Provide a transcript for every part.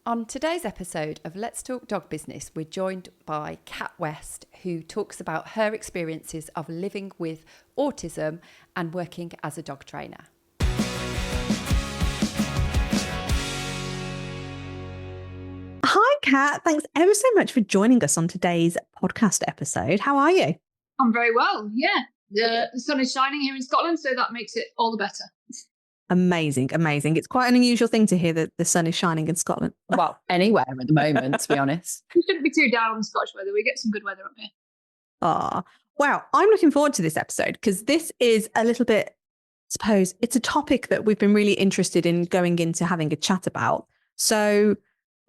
On today's episode of Let's Talk Dog Business, we're joined by Cat West, who talks about her experiences of living with autism and working as a dog trainer. Hi, Kat. Thanks ever so much for joining us on today's podcast episode. How are you? I'm very well, yeah. The sun is shining here in Scotland, so that makes it all the better. Amazing. It's quite an unusual thing to hear that the sun is shining in Scotland. Well, anywhere at the moment, to be honest. We shouldn't be too down on the Scottish weather. We get some good weather up here. Wow. I'm looking forward to this episode because this is a little bit, I suppose, it's a topic that we've been really interested in going into having a chat about. So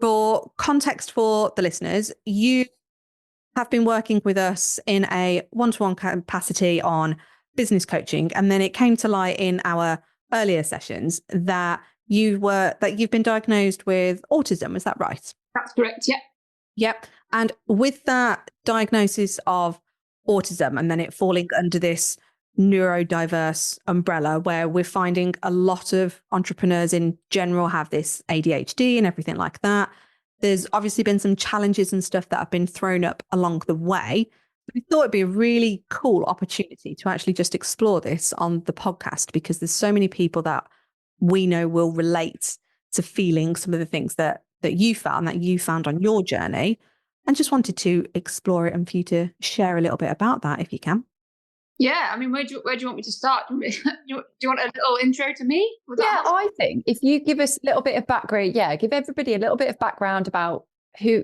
for context for the listeners, you have been working with us in a one-to-one capacity on business coaching. And then it came to light in our earlier sessions that you've been diagnosed with autism. Is that right? That's correct. Yeah. Yep. And with that diagnosis of autism and then it falling under this neurodiverse umbrella where we're finding a lot of entrepreneurs in general have this ADHD and everything like that. There's obviously been some challenges and stuff that have been thrown up along the way. We thought it'd be a really cool opportunity to actually just explore this on the podcast because there's so many people that we know will relate to feeling some of the things that you found on your journey, and just wanted to explore it and for you to share a little bit about that if you can. Yeah, I mean, where do you want me to start? Do you want a little intro to me? I think if you give us a little bit of background, give everybody a little bit of background about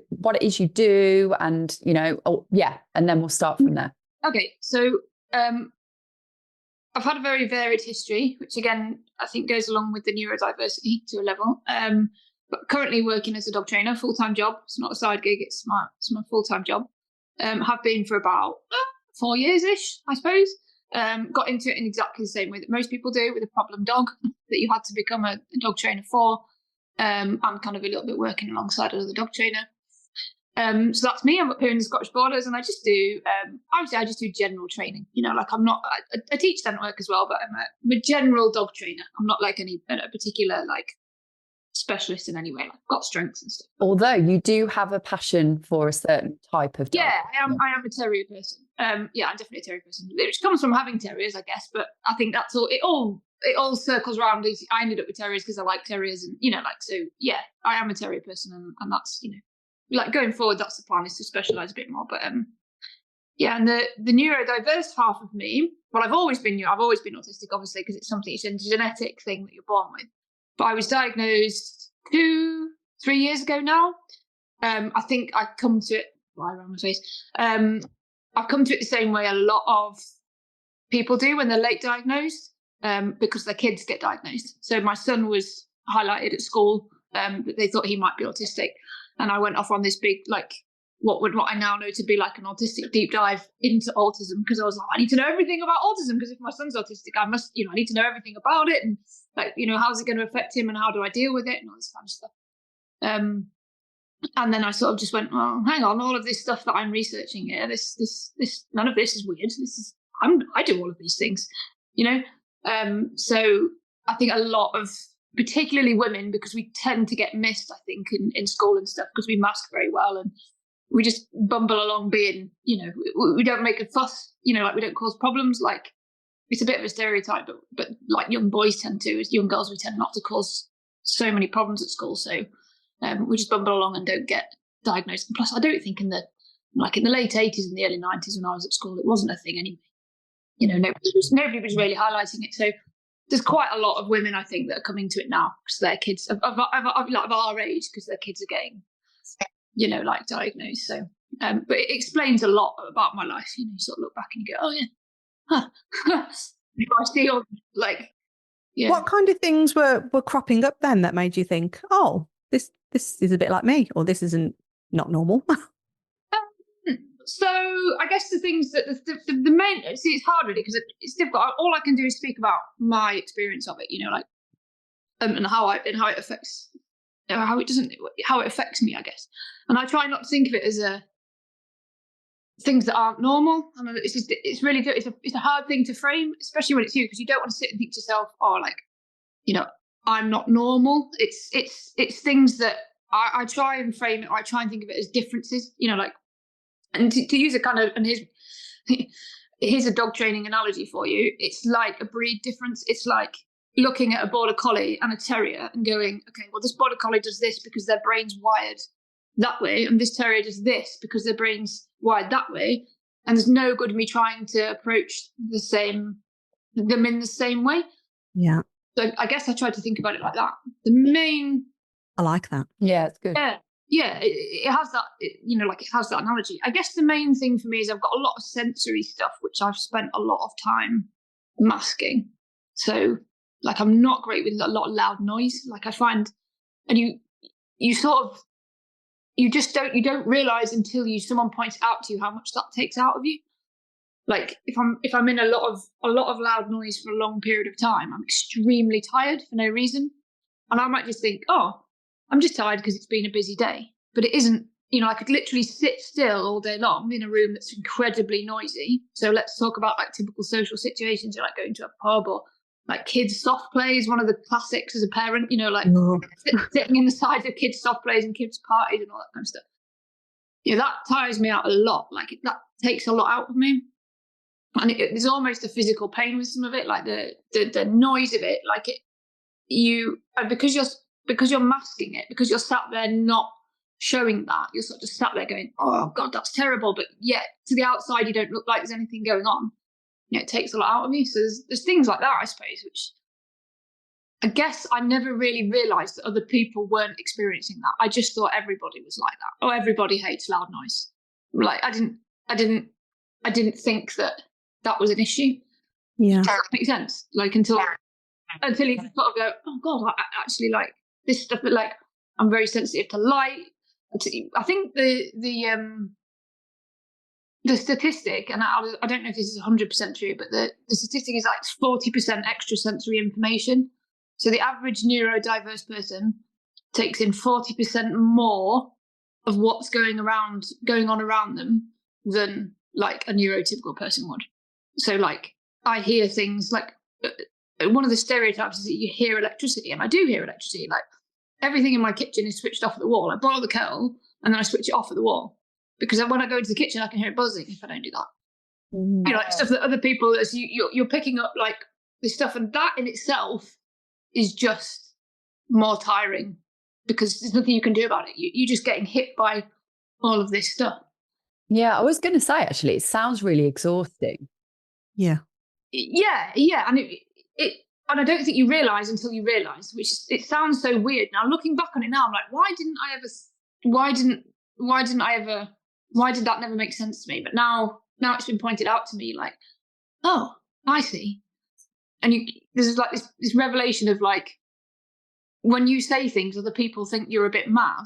what it is you do and, and then we'll start from there. Okay, so I've had a very varied history, which again, I think goes along with the neurodiversity to a level. But currently working as a dog trainer, full-time job. It's not a side gig, it's my full-time job. Have been for about 4 years-ish, I suppose. Got into it in exactly the same way that most people do, with a problem dog that you had to become a dog trainer for. I'm kind of a little bit working alongside another dog trainer. So that's me. I'm up here in the Scottish Borders, and I just do, I just do general training. I teach scent work as well, but I'm a general dog trainer. I'm not like a particular specialist in any way. I've got strengths and stuff. Although you do have a passion for a certain type of dog. Yeah, I am a terrier person. I'm definitely a terrier person, which comes from having terriers, I guess. But I think that's all. It all circles around. I ended up with terriers because I like terriers, and I am a terrier person, and that's going forward, that's the plan, is to specialise a bit more. But and the neurodiverse half of me, well, I've always been autistic, obviously, because it's a genetic thing that you're born with. But I was diagnosed 2-3 years ago now. I think I come to it. Why around my face? I've come to it the same way a lot of people do when they're late diagnosed, because their kids get diagnosed. So my son was highlighted at school that they thought he might be autistic, and I went off on this big what I now know to be like an autistic deep dive into autism, because I was like, I need to know everything about autism, because if my son's autistic, I must, I need to know everything about it, and how's it going to affect him, and how do I deal with it, and all this kind of stuff. And then I sort of just went, oh, hang on, all of this stuff that I'm researching here, this none of this is weird. I do all of these things, So I think a lot of, particularly women, because we tend to get missed, I think, in school and stuff, because we mask very well and we just bumble along being, we don't make a fuss, we don't cause problems. Like, it's a bit of a stereotype, but like young boys tend to, as young girls, we tend not to cause so many problems at school. So we just bumble along and don't get diagnosed. And plus, I don't think in the late 80s and the early 90s when I was at school, it wasn't a thing anyway. Nobody was really highlighting it. So there's quite a lot of women, I think, that are coming to it now because their kids of our age, because their kids are getting, diagnosed. So, but it explains a lot about my life. You sort of look back and you go, oh yeah, I see all What kind of things were cropping up then that made you think, oh, this is a bit like me, or this isn't not normal? So I guess the things that the main, see, it's hard really because it's difficult. All I can do is speak about my experience of it, and how it affects, how it affects me, I guess. And I try not to think of it as things that aren't normal. I mean, it's really good. It's a hard thing to frame, especially when it's you, because you don't want to sit and think to yourself, oh, I'm not normal. It's things that I try and frame it, or I try and think of it as differences, like, and to use a kind of, and here's a dog training analogy for you. It's like a breed difference. It's like looking at a border collie and a terrier and going, okay, well, this border collie does this because their brain's wired that way, and this terrier does this because their brain's wired that way. And there's no good me trying to approach them in the same way. Yeah. So I guess I tried to think about it like that. I like that. Yeah, it's good. Yeah, it has that, it has that analogy. I guess the main thing for me is I've got a lot of sensory stuff, which I've spent a lot of time masking. So, like, I'm not great with a lot of loud noise. Like, I find, and you don't realize until someone points out to you how much that takes out of you. Like, if I'm in a lot of loud noise for a long period of time, I'm extremely tired for no reason, and I might just think, oh, I'm just tired because it's been a busy day. But it isn't. I could literally sit still all day long in a room that's incredibly noisy. So let's talk about like typical social situations, like going to a pub, or like kids' soft play is one of the classics as a parent. Sitting in the sides of kids' soft plays and kids' parties and all that kind of stuff. That tires me out a lot. Like, that takes a lot out of me. And there's almost a physical pain with some of it, like the noise of it, like because you're masking it, because you're sat there not showing that, you're sort of just sat there going, oh God, that's terrible, but yet to the outside you don't look like there's anything going on. It takes a lot out of me. So there's things like that, I suppose, which I guess I never really realised that other people weren't experiencing that. I just thought everybody was like that. Oh, everybody hates loud noise. Like, I didn't think that was an issue. Yeah. Does that make sense? Like, until you sort of go, oh God, I actually like this stuff. That, like, I'm very sensitive to light. I think the statistic, and I don't know if this is 100% true, but the statistic is like 40% extra sensory information. So the average neurodiverse person takes in 40% more of what's going on around them than like a neurotypical person would. So, like, I hear things like, one of the stereotypes is that you hear electricity, and I do hear electricity. Like, everything in my kitchen is switched off at the wall. I boil the kettle and then I switch it off at the wall, because when I go into the kitchen, I can hear it buzzing if I don't do that. Like, stuff that other people, as you're picking up, like, this stuff, and that in itself is just more tiring because there's nothing you can do about it. You're just getting hit by all of this stuff. Yeah, I was going to say, actually, it sounds really exhausting. Yeah, and and I don't think you realise until you realise, it sounds so weird. Now, looking back on it now, I'm like, why did that never make sense to me? But now it's been pointed out to me, like, oh, I see. And there's like this revelation of, like, when you say things, other people think you're a bit mad.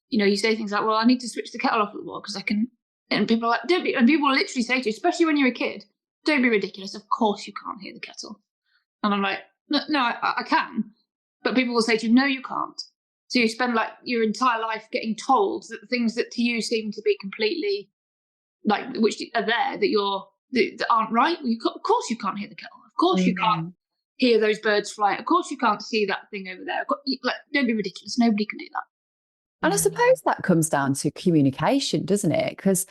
You say things like, well, I need to switch the kettle off at the wall because I can, and people are like, don't be, and people will literally say to you, especially when you're a kid, don't be ridiculous. Of course you can't hear the kettle. And I'm like, no, I can. But people will say to you, no, you can't. So you spend like your entire life getting told that the things that to you seem to be completely, like, which are there, that aren't right. Well, of course you can't hear the kettle. Of course you can't hear those birds fly. Of course you can't see that thing over there. Like, don't be ridiculous. Nobody can do that. And I suppose that comes down to communication, doesn't it? Because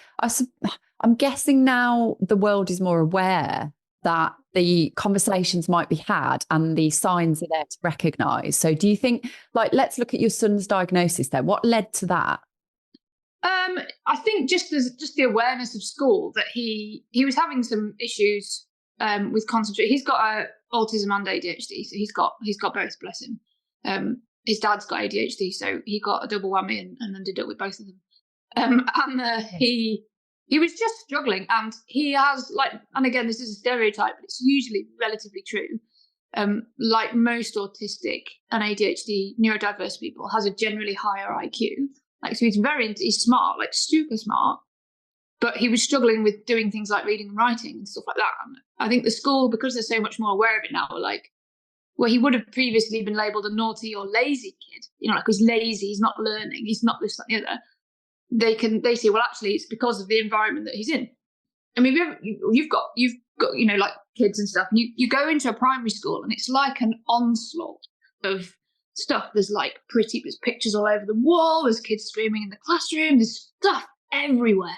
I'm guessing now the world is more aware that the conversations might be had and the signs are there to recognise. So do you think, like, let's look at your son's diagnosis there. What led to that? I think just the awareness of school that he was having some issues with concentration. He's got autism and ADHD, so he's got both, bless him. His dad's got ADHD, so he got a double whammy and ended up with both of them. He was just struggling, and he has, like, and again, this is a stereotype, but it's usually relatively true. Like most autistic and ADHD neurodiverse people, has a generally higher IQ. Like, so he's smart, like super smart, but he was struggling with doing things like reading and writing and stuff like that. And I think the school, because they're so much more aware of it now, are like, where he would have previously been labelled a naughty or lazy kid, like, he's lazy, he's not learning, he's not this, that, and the other. They say, well, actually, it's because of the environment that he's in. I mean, you've got like kids and stuff, and you go into a primary school, and it's like an onslaught of stuff. There's like there's pictures all over the wall. There's kids screaming in the classroom. There's stuff everywhere.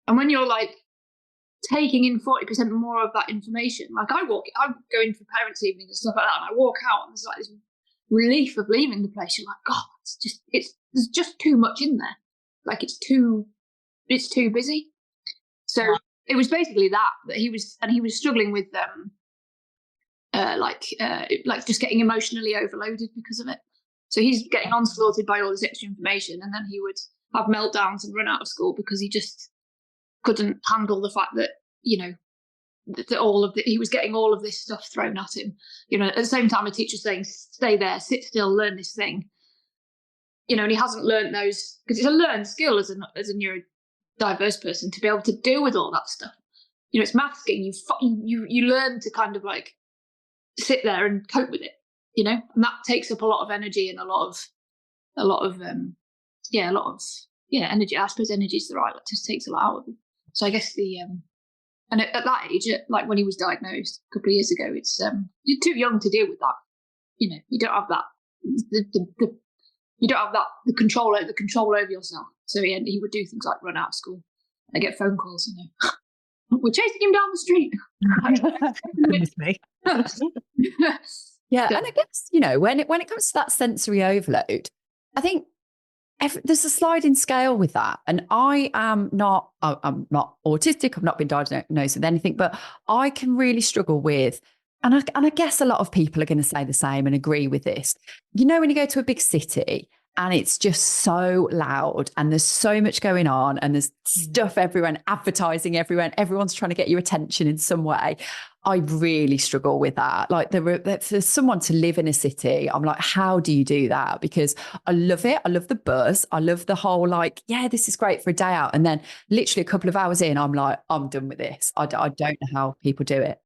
And when you're like taking in 40% more of that information, like I go in for parents' evenings and stuff like that, and I walk out and there's like this relief of leaving the place. You're like, God, there's just too much in there. Like it's too busy. So it was basically that he was struggling with like just getting emotionally overloaded because of it. So he's getting onslaughted by all this extra information, and then he would have meltdowns and run out of school because he just couldn't handle the fact that, you know, he was getting all of this stuff thrown at him. You know, at the same time, a teacher's saying, stay there, sit still, learn this thing. You know, and he hasn't learned those, because it's a learned skill as a neurodiverse person to be able to deal with all that stuff. You know, it's masking. You learn to kind of like sit there and cope with it. You know, and that takes up a lot of energy and a lot of energy. I suppose energy is the right. It just takes a lot out of you. So I guess and at that age, like when he was diagnosed a couple of years ago, it's you're too young to deal with that. You know, you don't have that the control over yourself. So he would do things like run out of school. I get phone calls, you know, we're chasing him down the street. Yeah, and I guess, you know, when it comes to that sensory overload, I think there's a sliding scale with that. And I'm not autistic. I've not been diagnosed with anything, but I can really struggle with, and I guess a lot of people are going to say the same and agree with this. You know, when you go to a big city and it's just so loud and there's so much going on and there's stuff everywhere and advertising everywhere and everyone's trying to get your attention in some way. I really struggle with that. Like for someone to live in a city, I'm like, how do you do that? Because I love it. I love the buzz. I love the whole like, yeah, this is great for a day out. And then literally a couple of hours in, I'm like, I'm done with this. I don't know how people do it.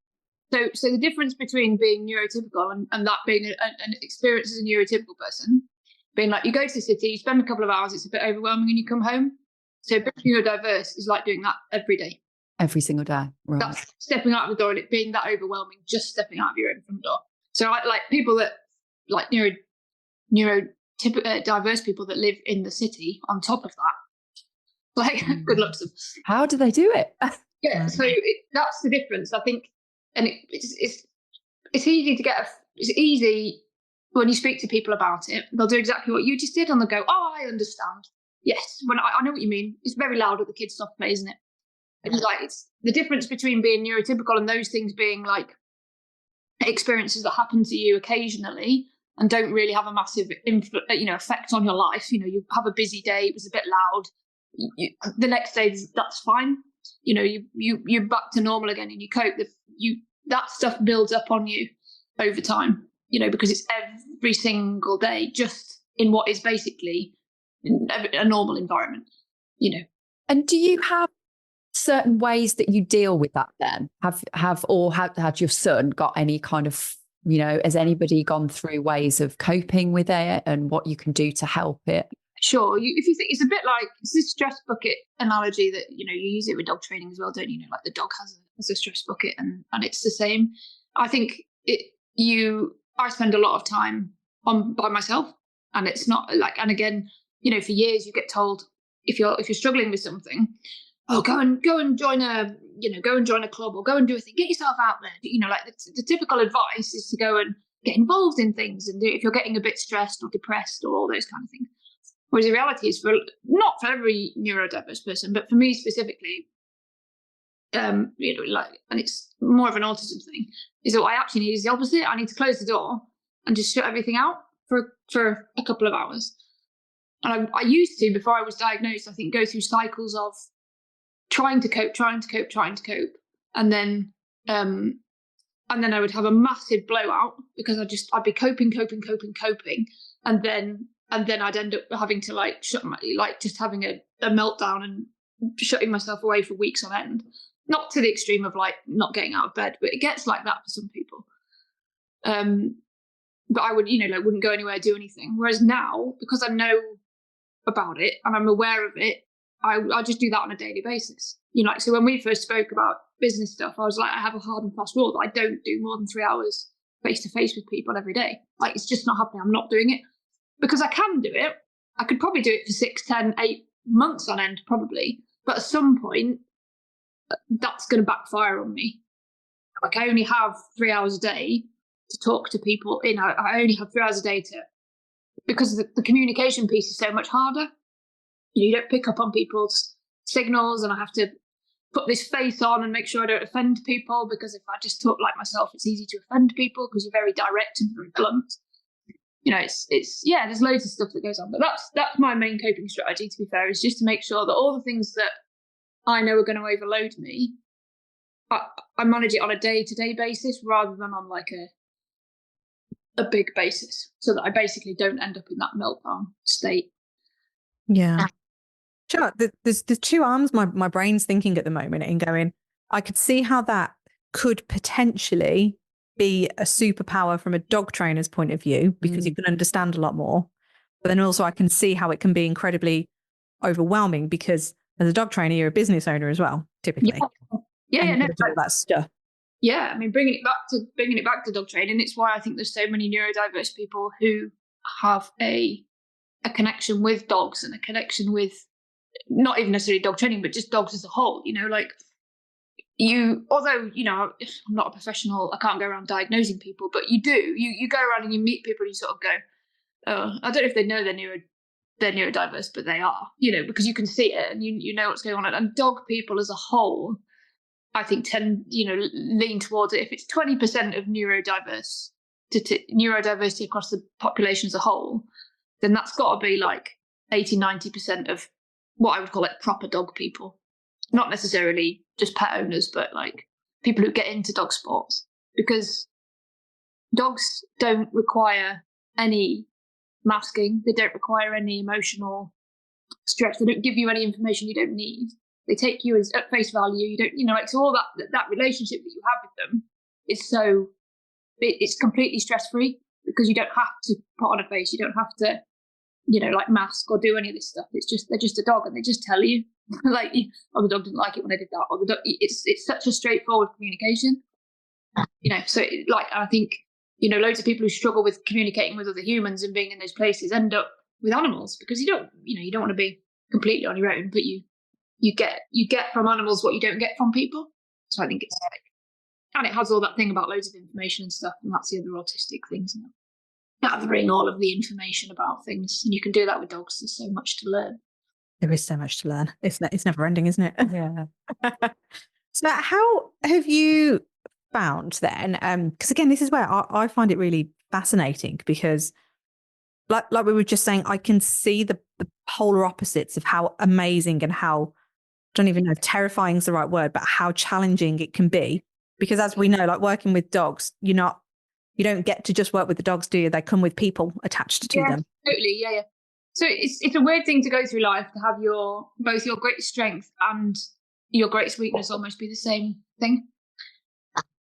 So the difference between being neurotypical and that being an experience as a neurotypical person, being like, you go to the city, you spend a couple of hours, it's a bit overwhelming, and you come home. So being neurodiverse is like doing that every day. Every single day. Right. That's stepping out of the door and it being that overwhelming, just stepping out of your own front door. So I like people that like neurodiverse people that live in the city on top of that. Like, good luck to them. How do they do it? Yeah, so that's the difference, I think. And it's easy to get it's easy when you speak to people about it. They'll do exactly what you just did and they'll go, oh, I understand. Yes, when I know what you mean. It's very loud at the kids' soft play, isn't it? It's like, it's the difference between being neurotypical and those things being like experiences that happen to you occasionally and don't really have a massive effect on your life. You know, you have a busy day, it was a bit loud. The next day, that's fine. You know, you're back to normal again and you cope. That stuff builds up on you over time, you know, because it's every single day just in what is basically a normal environment, you know. And do you have certain ways that you deal with that then? Had your son got any kind of, you know, has anybody gone through ways of coping with it and what you can do to help it? Sure. If you think it's a bit like, it's this stress bucket analogy that, you know, you use it with dog training as well, don't you? You know, like the dog has a stress bucket and it's the same. I think I spend a lot of time by myself, and it's not like, and again, you know, for years you get told if you're struggling with something, oh, go and join a club or go and do a thing, get yourself out there. You know, like the typical advice is to go and get involved in things and do it if you're getting a bit stressed or depressed or all those kind of things. Whereas the reality is, not for every neurodiverse person, but for me specifically, you know, like, and it's more of an autism thing, is that what I actually need is the opposite. I need to close the door and just shut everything out for a couple of hours. And I used to, before I was diagnosed, I think go through cycles of trying to cope, and then I would have a massive blowout because I'd be coping, and then I'd end up having to like just having a meltdown and shutting myself away for weeks on end. Not to the extreme of like not getting out of bed, but it gets like that for some people. But I would, you know, like wouldn't go anywhere, do anything. Whereas now, because I know about it and I'm aware of it, I just do that on a daily basis. You know, like, so when we first spoke about business stuff, I was like, I have a hard and fast rule that I don't do more than 3 hours face to face with people every day. Like, it's just not happening. I'm not doing it because I can do it. I could probably do it for 6, 10, 8 months on end, probably. But at some point, that's going to backfire on me. Like, I only have 3 hours a day to talk to people. I only have 3 hours a day because the communication piece is so much harder. You don't pick up on people's signals, and I have to put this face on and make sure I don't offend people, because if I just talk like myself, it's easy to offend people because you're very direct and very blunt. It's there's loads of stuff that goes on, but that's my main coping strategy, to be fair, is just to make sure that all the things that I know are going to overload me, I manage it on a day-to-day basis rather than on like a big basis, so that I basically don't end up in that meltdown state. Yeah. Sure. There's two arms my brain's thinking at the moment and going, I could see how that could potentially be a superpower from a dog trainer's point of view, because you can understand a lot more. But then also I can see how it can be incredibly overwhelming, because as a dog trainer, you're a business owner as well, typically. Yeah, all that stuff. Yeah, I mean, bringing it back to dog training, it's why I think there's so many neurodiverse people who have a connection with dogs and a connection with not even necessarily dog training, but just dogs as a whole. Although I'm not a professional, I can't go around diagnosing people, but you go around and you meet people and you sort of go, oh, I don't know if they know they're neurodiverse, but they are, because you can see it and you know what's going on. And dog people as a whole, I think lean towards it. If it's 20% of neurodiversity across the population as a whole, then that's got to be like 80-90% of what I would call like proper dog people. Not necessarily just pet owners, but like people who get into dog sports, because dogs don't require any masking. They don't require any emotional stretch. They don't give you any information you don't need. They take you as at face value. You don't, so all that relationship that you have with them is it's completely stress free, because you don't have to put on a face. You don't have to, like mask or do any of this stuff. They're just a dog, and they just tell you, like, oh, the dog didn't like it when I did that, or the dog. It's such a straightforward communication, So I think loads of people who struggle with communicating with other humans and being in those places end up with animals, because you don't want to be completely on your own, but you get from animals what you don't get from people. So I think it's like, and it has all that thing about loads of information and stuff, and that's the other autistic things now. Gathering all of the information about things, and you can do that with dogs. There's so much to learn. There is so much to learn. It's never ending, isn't it? Yeah. So how have you found then? Because again, this is where I find it really fascinating, because like we were just saying, I can see the polar opposites of how amazing and how, I don't even know if terrifying is the right word, but how challenging it can be. Because as we know, like working with dogs, you don't get to just work with the dogs, do you? They come with people attached to them. Totally, yeah. So it's a weird thing to go through life, to have both your greatest strength and your greatest weakness almost be the same thing.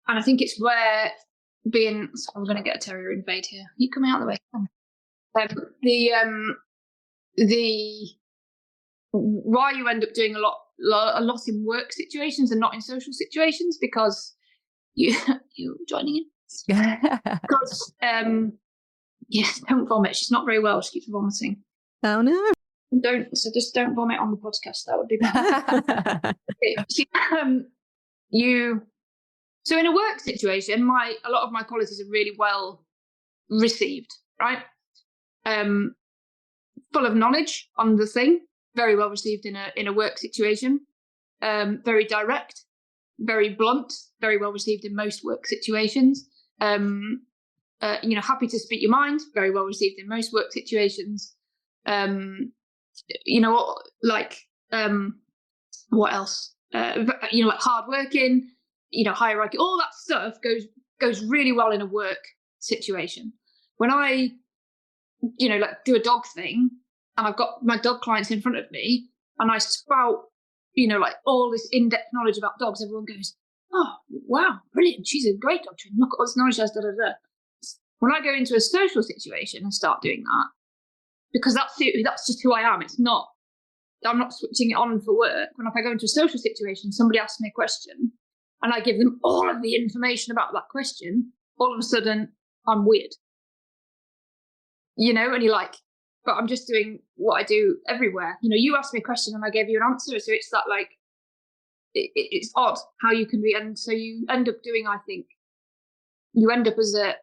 And I think it's where I'm going to get a terrier invade here. You coming out of the way? Why you end up doing a lot in work situations and not in social situations, because you're joining in. Because yes, don't vomit. She's not very well. She keeps vomiting. Oh no! Just don't vomit on the podcast. That would be bad. So in a work situation, a lot of my qualities are really well received, right? Full of knowledge on the thing, very well received in a work situation. Very direct, very blunt, very well received in most work situations. Happy to speak your mind, very well received in most work situations. What else? Like hardworking, hierarchy, all that stuff goes really well in a work situation. When I, do a dog thing, and I've got my dog clients in front of me, and I spout, all this in-depth knowledge about dogs, everyone goes, oh, wow, brilliant. She's a great dog trainer. Look at all this knowledge she has, da, da, da. When I go into a social situation and start doing that, because that's just who I am. I'm not switching it on for work. When if I go into a social situation, somebody asks me a question and I give them all of the information about that question, all of a sudden I'm weird, and you're like, but I'm just doing what I do everywhere. You asked me a question and I gave you an answer. So it's that like, it's odd how you can be. And so you end up doing, I think, you end up as a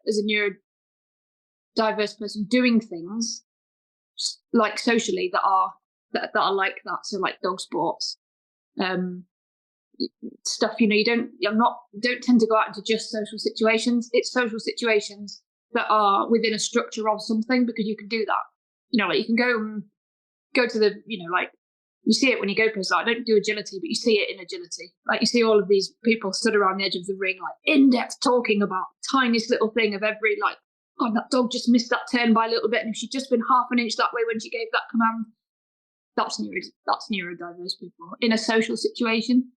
neurodiverse person doing things like socially that are like that. So like dog sports, stuff, you don't tend to go out into just social situations. It's social situations that are within a structure of something, because you can do that. Like you can go to the, like you see it when you go places. I don't do agility, but you see it in agility. Like you see all of these people stood around the edge of the ring, like in-depth talking about the tiniest little thing of every, like, God, that dog just missed that turn by a little bit, and if she'd just been half an inch that way when she gave that command, that's neurodiverse people in a social situation.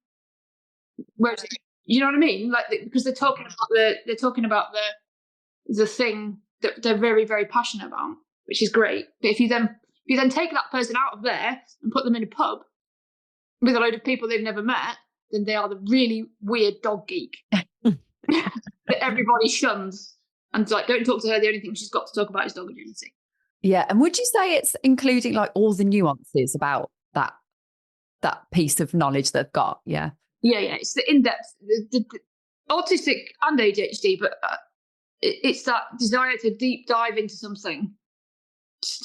Whereas, you know what I mean? Like, because they're talking about the thing that they're very, very passionate about, which is great. But if you then take that person out of there and put them in a pub with a load of people they've never met, then they are the really weird dog geek that everybody shuns and like, don't talk to her. The only thing she's got to talk about is dog agility. Yeah. And would you say it's including like all the nuances about that piece of knowledge they've got? Yeah. Yeah. It's the in-depth, the autistic and ADHD, but it's that desire to deep dive into something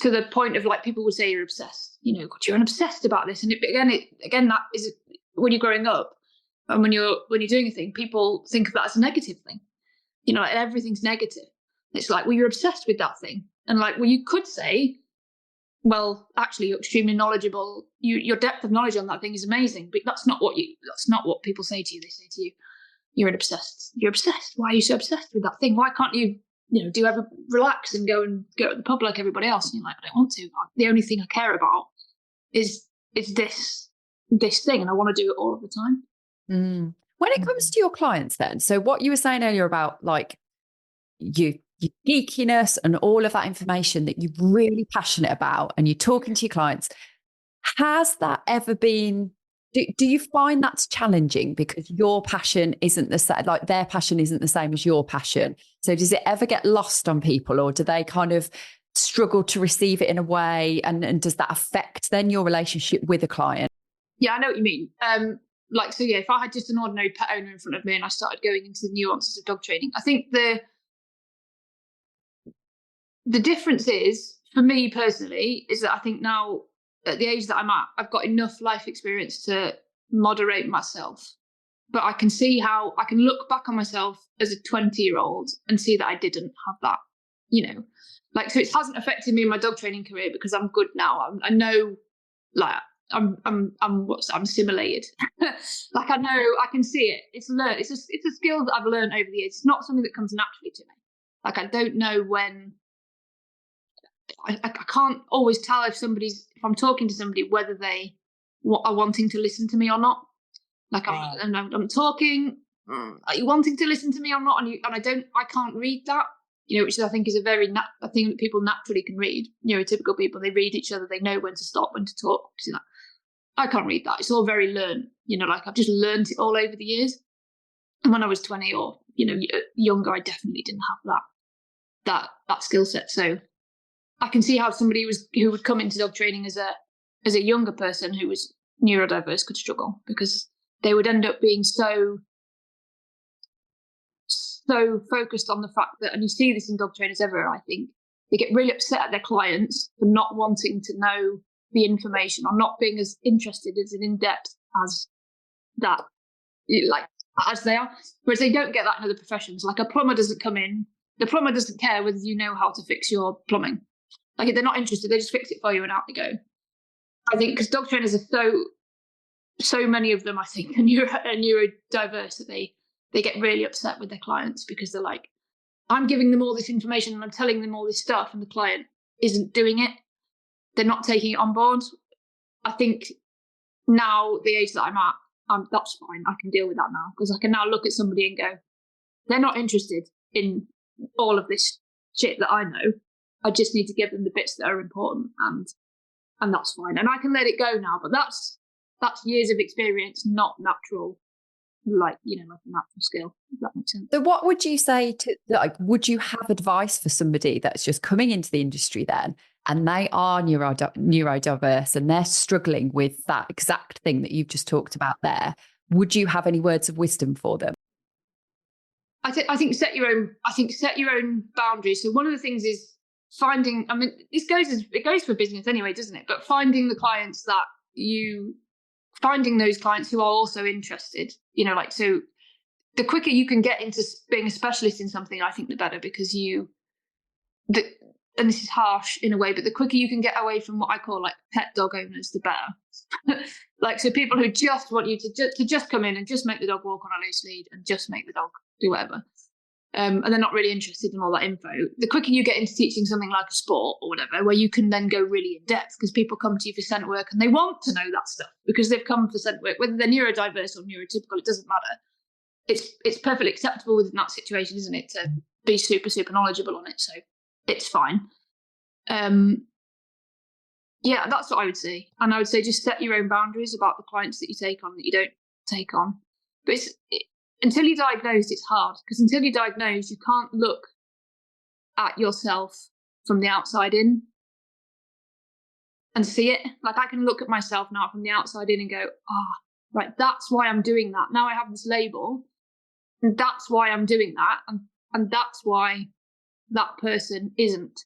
to the point of, like, people would say you're obsessed. God, you're obsessed about this. And again, that is when you're growing up and when you're doing a thing, people think of that as a negative thing. Like everything's negative. It's like, well, you're obsessed with that thing. And like, well, you could say, well, actually, you're extremely knowledgeable. Your depth of knowledge on that thing is amazing. But that's not what people say to you. They say to you, you're obsessed. Why are you so obsessed with that thing? Why can't you, relax and go to the pub like everybody else? And you're like, I don't want to. The only thing I care about is this thing, and I want to do it all of the time. Mm. When it comes to your clients then, so what you were saying earlier about like your geekiness and all of that information that you're really passionate about and you're talking to your clients, has that ever been, do you find that's challenging because your passion isn't the same, like their passion isn't the same as your passion? So does it ever get lost on people, or do they kind of struggle to receive it in a way? And does that affect then your relationship with a client? Yeah, I know what you mean. If I had just an ordinary pet owner in front of me and I started going into the nuances of dog training, I think the difference is, for me personally, is that I think now at the age that I'm at, I've got enough life experience to moderate myself. But I can see how I can look back on myself as a 20-year-old and see that I didn't have that, so it hasn't affected me in my dog training career because I'm good now. I know, like, I'm simulated. Like, I know, I can see it. It's learned. It's a skill that I've learned over the years. It's not something that comes naturally to me. Like, I don't know when. I can't always tell if I'm talking to somebody whether they are wanting to listen to me or not. Like, I'm talking. Are you wanting to listen to me or not? And I can't read that. Which I think is a thing that people naturally can read. Neurotypical people, they read each other. They know when to stop, when to talk. I can't read that. It's all very learned. Like, I've just learned it all over the years. And when I was 20 or younger, I definitely didn't have that skill set. So I can see how somebody who would come into dog training as a younger person who was neurodiverse could struggle, because they would end up being so focused on the fact that, and you see this in dog trainers everywhere, I think, they get really upset at their clients for not wanting to know the information or not being as interested as in-depth as that, like, as they are. Whereas they don't get that in other professions. Like, a plumber doesn't come in, the plumber doesn't care whether you know how to fix your plumbing. Like, if they're not interested, they just fix it for you and out they go. I think because dog trainers are so many of them, I think, are neurodiverse, that they get really upset with their clients because they're like, I'm giving them all this information and I'm telling them all this stuff, and the client isn't doing it. They're not taking it on board. I think now, the age that I'm at, that's fine. I can deal with that now, because I can now look at somebody and go, they're not interested in all of this shit that I know. I just need to give them the bits that are important, and that's fine. And I can let it go now. But that's years of experience, not natural like, you know, like a natural skill, if that makes sense. So what would you say to, like, would you have advice for somebody that's just coming into the industry then, and they are neurodiverse and they're struggling with that exact thing that you've just talked about there? Would you have any words of wisdom for them? I think set your own boundaries. So one of the things is finding, I mean, it goes for business anyway, doesn't it? But finding those clients who are also interested, you know, like, so the quicker you can get into being a specialist in something, I think the better, because and this is harsh in a way, but the quicker you can get away from what I call like pet dog owners, the better. Like, so people who just want you to just come in and just make the dog walk on a loose lead and just make the dog do whatever. And they're not really interested in all that info. The quicker you get into teaching something like a sport or whatever, where you can then go really in depth, because people come to you for scent work and they want to know that stuff because they've come for scent work, whether they're neurodiverse or neurotypical, it doesn't matter. It's perfectly acceptable within that situation, isn't it, to be super, super knowledgeable on it. So it's fine. Yeah, that's what I would say. And I would say just set your own boundaries about the clients that you take on, that you don't take on. But until you're diagnosed, it's hard, because until you're diagnosed, you can't look at yourself from the outside in and see it. Like, I can look at myself now from the outside in and go, right, that's why I'm doing that. Now I have this label, and that's why I'm doing that. And that's why that person isn't.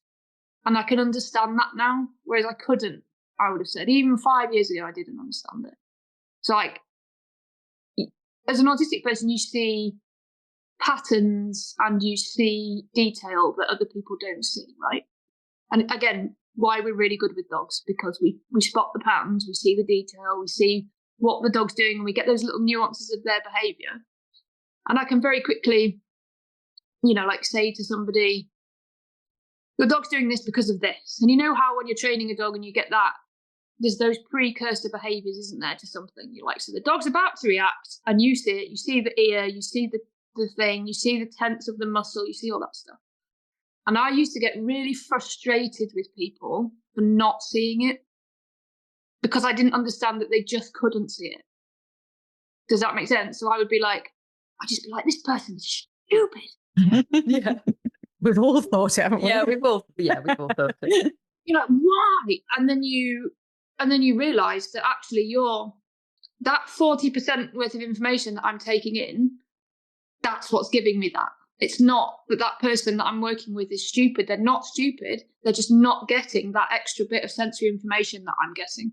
And I can understand that now, whereas I couldn't, I would have said. Even 5 years ago, I didn't understand it. So, like, as an autistic person, you see patterns and you see detail that other people don't see, right? And again, why we're really good with dogs, because we spot the patterns, we see the detail, we see what the dog's doing, and we get those little nuances of their behaviour. And I can very quickly, you know, like, say to somebody, your dog's doing this because of this. And you know how when you're training a dog and you get that, there's those precursor behaviours, isn't there, to something? You're like, so the dog's about to react, and you see it, you see the ear, you see the thing, you see the tense of the muscle, you see all that stuff. And I used to get really frustrated with people for not seeing it, because I didn't understand that they just couldn't see it. Does that make sense? So I'd just be like, this person's stupid. Yeah. We've all thought it, haven't we? Yeah, we've all thought it. You're like, why? And then you realise that actually that 40% worth of information that I'm taking in, that's what's giving me that. It's not that person that I'm working with is stupid. They're not stupid. They're just not getting that extra bit of sensory information that I'm getting.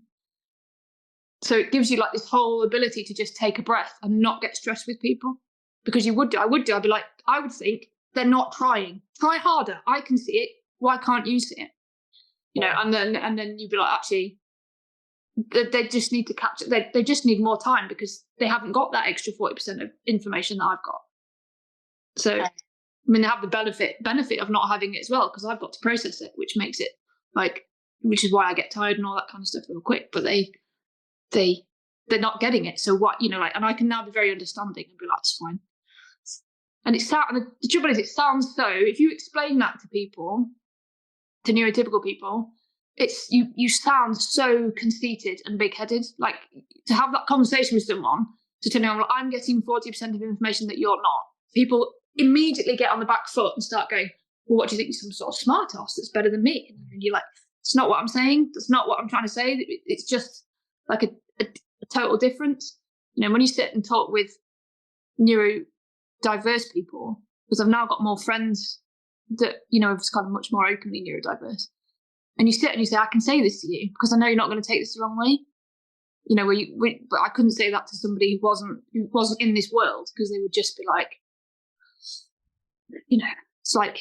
So it gives you like this whole ability to just take a breath and not get stressed with people. Because I would be like, I would think, they're not trying. Try harder. I can see it. Why can't you see it? You know, and then you'd be like, actually, they just need to catch it. They just need more time, because they haven't got that extra 40% of information that I've got. So, I mean, they have the benefit of not having it as well, because I've got to process it, which makes it which is why I get tired and all that kind of stuff real quick. But they're not getting it. So what, you know, like, and I can now be very understanding and be like, it's fine. And the trouble is, it sounds so, if you explain that to people, to neurotypical people, it's you sound so conceited and big-headed. Like, to have that conversation with someone, to tell me, I'm getting 40% of information that you're not, people immediately get on the back foot and start going, well, what do you think, you're some sort of smart ass that's better than me? And you're like, it's not what I'm saying. That's not what I'm trying to say. It's just like a total difference. You know, when you sit and talk with neurodiverse people, because I've now got more friends that, you know, are kind of much more openly neurodiverse, and you sit and you say, I can say this to you because I know you're not going to take this the wrong way. You know, but I couldn't say that to somebody who wasn't in this world, because they would just be like, you know, it's like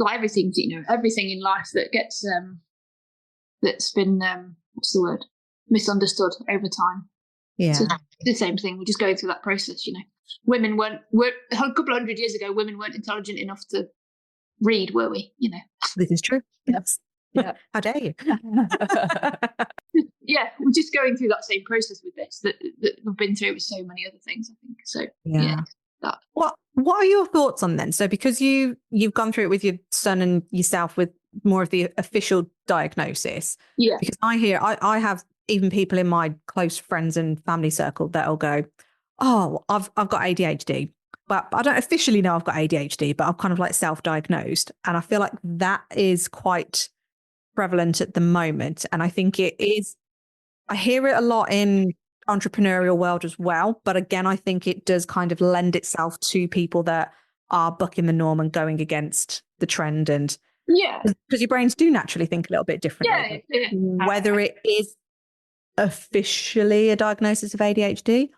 everything, you know, everything in life that gets that's been what's the word, misunderstood over time. Yeah, so the same thing. We're just going through that process. You know, women weren't a couple of 100 years ago. Women weren't intelligent enough to read, were we? You know, this is true. Yes. Yeah. How dare you? Yeah, we're just going through that same process with this that we've been through with so many other things, I think. So yeah. What are your thoughts on then? So because you've gone through it with your son and yourself with more of the official diagnosis. Yeah. Because I have even people in my close friends and family circle that'll go, oh, I've got ADHD. But I don't officially know I've got ADHD, but I'm kind of like self-diagnosed. And I feel like that is quite prevalent at the moment. And I think it is, I hear it a lot in entrepreneurial world as well. But again, I think it does kind of lend itself to people that are bucking the norm and going against the trend. And Yeah. because your brains do naturally think a little bit differently. Yeah. Whether it is officially a diagnosis of ADHD,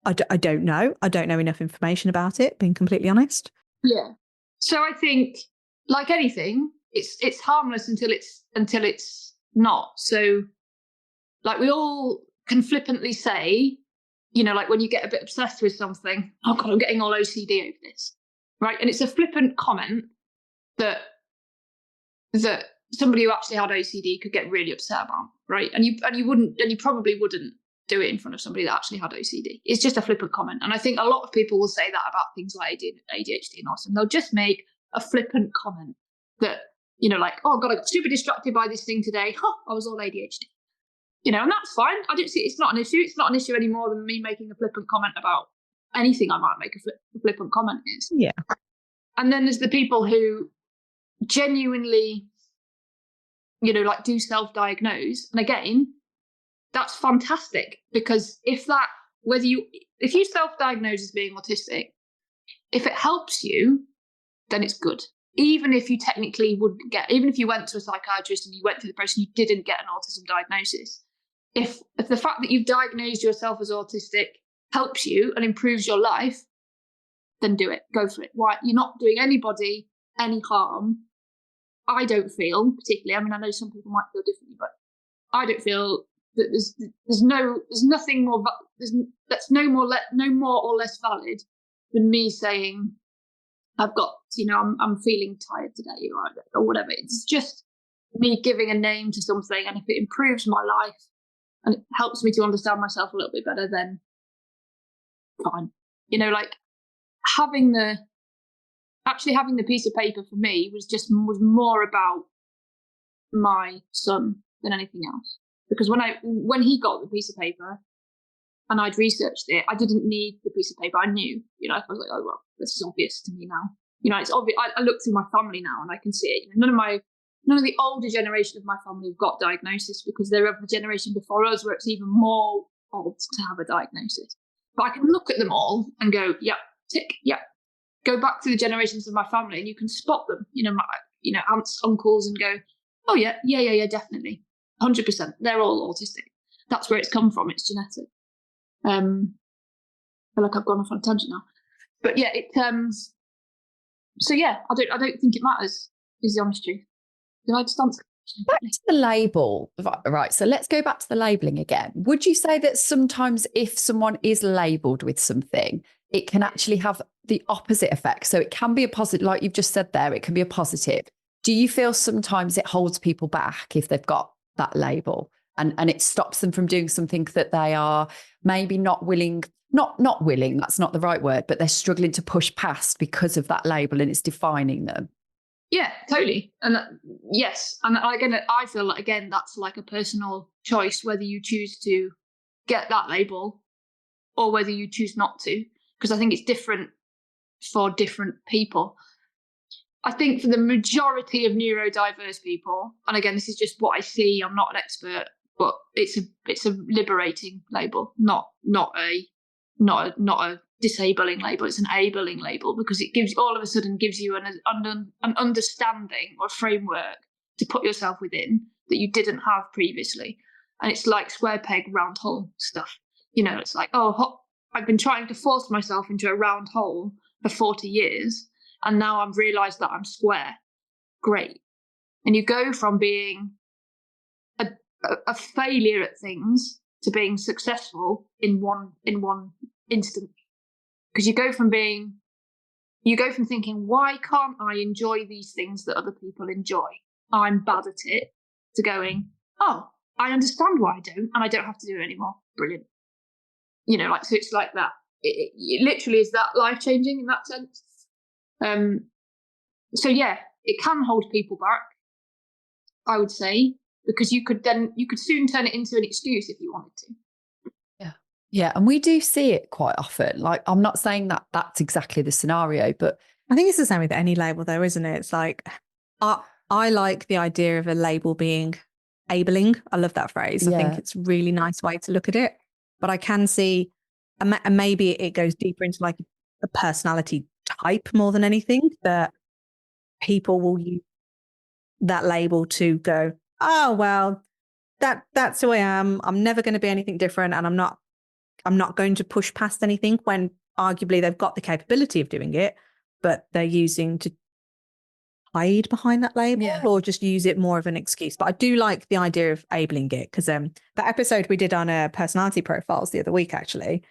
I don't know. I don't know enough information about it, being completely honest. Yeah. So I think, like anything, it's harmless until it's not. So, like, we all can flippantly say, you know, like when you get a bit obsessed with something, oh God, I'm getting all OCD over this, right? And it's a flippant comment that somebody who actually had OCD could get really upset about, right? And you probably wouldn't do it in front of somebody that actually had OCD. It's just a flippant comment. And I think a lot of people will say that about things like ADHD and autism. They'll just make a flippant comment that, you know, like, oh God, I got super distracted by this thing today. I was all ADHD. You know, and that's fine. I don't see it's not an issue. It's not an issue any more than me making a flippant comment about anything I might make a flippant comment is. Yeah. And then there's the people who genuinely, you know, like do self-diagnose. And again, that's fantastic, because if you self-diagnose as being autistic, if it helps you, then it's good. Even if you technically wouldn't even if you went to a psychiatrist and you went through the process and you didn't get an autism diagnosis, if the fact that you've diagnosed yourself as autistic helps you and improves your life, then do it. Go for it. Why? You're not doing anybody any harm. I don't feel particularly. I mean, I know some people might feel differently, but I don't feel that there's nothing more that's no more or less valid than me saying I've got, you know, I'm feeling tired today or whatever. It's just me giving a name to something, and if it improves my life and it helps me to understand myself a little bit better, then fine. You know, like having the piece of paper for me was more about my son than anything else. Because when he got the piece of paper and I'd researched it, I didn't need the piece of paper. I knew, you know, I was like, oh, well, this is obvious to me now. You know, it's obvious. I look through my family now and I can see it. You know, none of the older generation of my family have got diagnosis, because they're of the generation before us where it's even more odd to have a diagnosis. But I can look at them all and go, yeah, tick, yeah. Go back to the generations of my family and you can spot them, you know, aunts, uncles, and go, oh yeah, definitely. 100%. They're all autistic. That's where it's come from. It's genetic. I feel like I've gone off on a tangent now. But yeah, so yeah, I don't think it matters, is the honest truth. Did I just answer? Back to the label, right? So let's go back to the labeling again. Would you say that sometimes if someone is labelled with something, it can actually have the opposite effect? So it can be a positive, like you've just said there, it can be a positive. Do you feel sometimes it holds people back if they've got that label and it stops them from doing something that they are maybe not willing, not willing, that's not the right word, but they're struggling to push past because of that label and it's defining them? Yeah, totally. And yes. And again, I feel like, again, that's like a personal choice, whether you choose to get that label or whether you choose not to, because I think it's different for different people. I think for the majority of neurodiverse people, and again, this is just what I see, I'm not an expert, but it's a liberating label, not a disabling label. It's an enabling label, because it all of a sudden gives you an understanding or framework to put yourself within that you didn't have previously. And it's like square peg, round hole stuff. You know, it's like, oh, I've been trying to force myself into a round hole for 40 years, and now I've realised that I'm square. Great. And you go from being a failure at things to being successful in one instant. Because you go from thinking, why can't I enjoy these things that other people enjoy? I'm bad at it, to going, oh, I understand why I don't, and I don't have to do it anymore. Brilliant. You know, like, so it's like that. It literally is that life-changing in that sense. So yeah, it can hold people back, I would say, because you could soon turn it into an excuse if you wanted to. Yeah, and we do see it quite often. Like, I'm not saying that that's exactly the scenario, but I think it's the same with any label though, isn't it? It's like, I like the idea of a label being abling. I love that phrase. I think it's a really nice way to look at it. But I can see, and maybe it goes deeper into like a personality type more than anything, that people will use that label to go, oh, well, that's who I am. I'm never going to be anything different. And I'm not going to push past anything, when arguably they've got the capability of doing it, but they're using to hide behind that label or just use it more of an excuse. But I do like the idea of abling it, because that episode we did on personality profiles the other week, actually,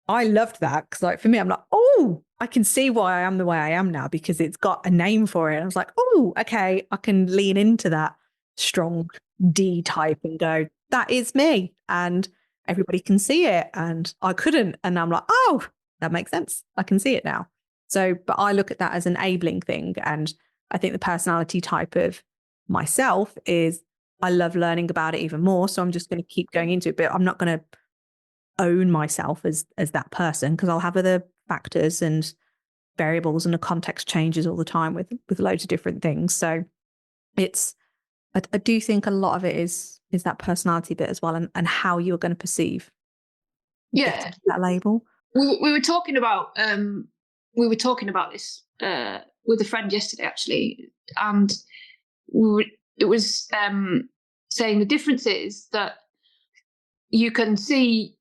I loved that, because like for me, I'm like, oh, I can see why I am the way I am now, because it's got a name for it. And I was like, oh, okay, I can lean into that strong D type and go, that is me. And everybody can see it. And I couldn't. And I'm like, oh, that makes sense. I can see it now. So, but I look at that as an enabling thing. And I think the personality type of myself is, I love learning about it even more. So I'm just going to keep going into it, but I'm not going to own myself as that person, because I'll have other factors and variables, and the context changes all the time with loads of different things. So it's, I do think a lot of it is that personality bit as well, and how you're going to perceive getting that label. We were talking about this with a friend yesterday, actually, and it was saying the difference is that you can see